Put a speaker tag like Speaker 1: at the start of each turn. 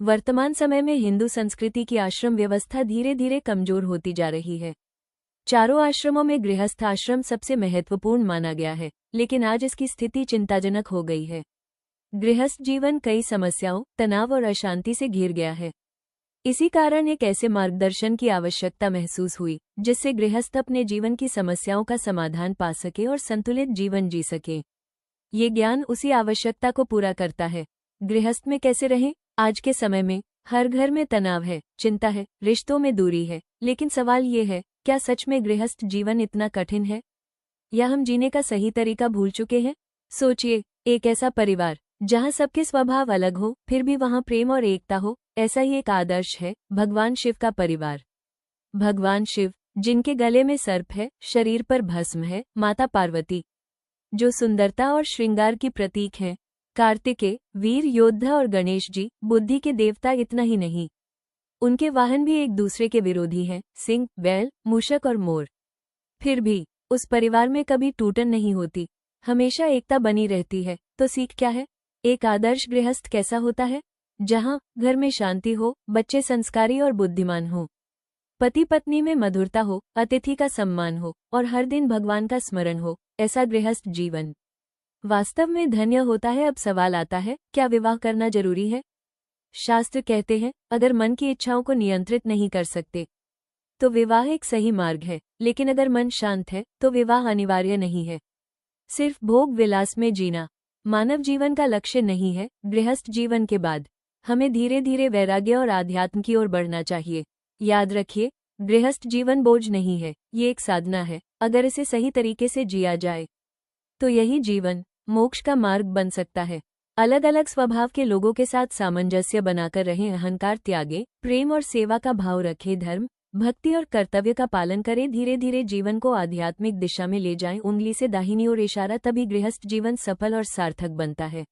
Speaker 1: वर्तमान समय में हिंदू संस्कृति की आश्रम व्यवस्था धीरे धीरे कमजोर होती जा रही है। चारों आश्रमों में गृहस्थ आश्रम सबसे महत्वपूर्ण माना गया है, लेकिन आज इसकी स्थिति चिंताजनक हो गई है। गृहस्थ जीवन कई समस्याओं, तनाव और अशांति से घिर गया है। इसी कारण एक ऐसे मार्गदर्शन की आवश्यकता महसूस हुई जिससे गृहस्थ अपने जीवन की समस्याओं का समाधान पा सके और संतुलित जीवन जी सके। ये ज्ञान उसी आवश्यकता को पूरा करता है। गृहस्थ में कैसे रहें? आज के समय में हर घर में तनाव है, चिंता है, रिश्तों में दूरी है, लेकिन सवाल ये है, क्या सच में गृहस्थ जीवन इतना कठिन है, या हम जीने का सही तरीका भूल चुके हैं? सोचिए, एक ऐसा परिवार जहां सबके स्वभाव अलग हो फिर भी वहां प्रेम और एकता हो, ऐसा ही एक आदर्श है भगवान शिव का परिवार। भगवान शिव, जिनके गले में सर्प है, शरीर पर भस्म है, माता पार्वती, जो सुंदरता और श्रृंगार की प्रतीक हैं, कार्तिकेय, वीर योद्धा, और गणेश जी, बुद्धि के देवता। इतना ही नहीं, उनके वाहन भी एक दूसरे के विरोधी हैं, सिंह, बैल, मूषक और मोर। फिर भी उस परिवार में कभी टूटन नहीं होती, हमेशा एकता बनी रहती है। तो सीख क्या है? एक आदर्श गृहस्थ कैसा होता है? जहां घर में शांति हो, बच्चे संस्कारी और बुद्धिमान हो, पति पत्नी में मधुरता हो, अतिथि का सम्मान हो और हर दिन भगवान का स्मरण हो, ऐसा गृहस्थ जीवन वास्तव में धन्य होता है। अब सवाल आता है, क्या विवाह करना जरूरी है? शास्त्र कहते हैं, अगर मन की इच्छाओं को नियंत्रित नहीं कर सकते तो विवाह एक सही मार्ग है, लेकिन अगर मन शांत है तो विवाह अनिवार्य नहीं है। सिर्फ भोग विलास में जीना मानव जीवन का लक्ष्य नहीं है। गृहस्थ जीवन के बाद हमें धीरे धीरे वैराग्य और आध्यात्म की ओर बढ़ना चाहिए। याद रखिए, गृहस्थ जीवन बोझ नहीं है, ये एक साधना है। अगर इसे सही तरीके से जिया जाए तो यही जीवन मोक्ष का मार्ग बन सकता है। अलग अलग स्वभाव के लोगों के साथ सामंजस्य बनाकर रहें, अहंकार त्यागे, प्रेम और सेवा का भाव रखें, धर्म, भक्ति और कर्तव्य का पालन करें। धीरे धीरे जीवन को आध्यात्मिक दिशा में ले जाएं, उंगली से दाहिनी ओर इशारा, तभी गृहस्थ जीवन सफल और सार्थक बनता है।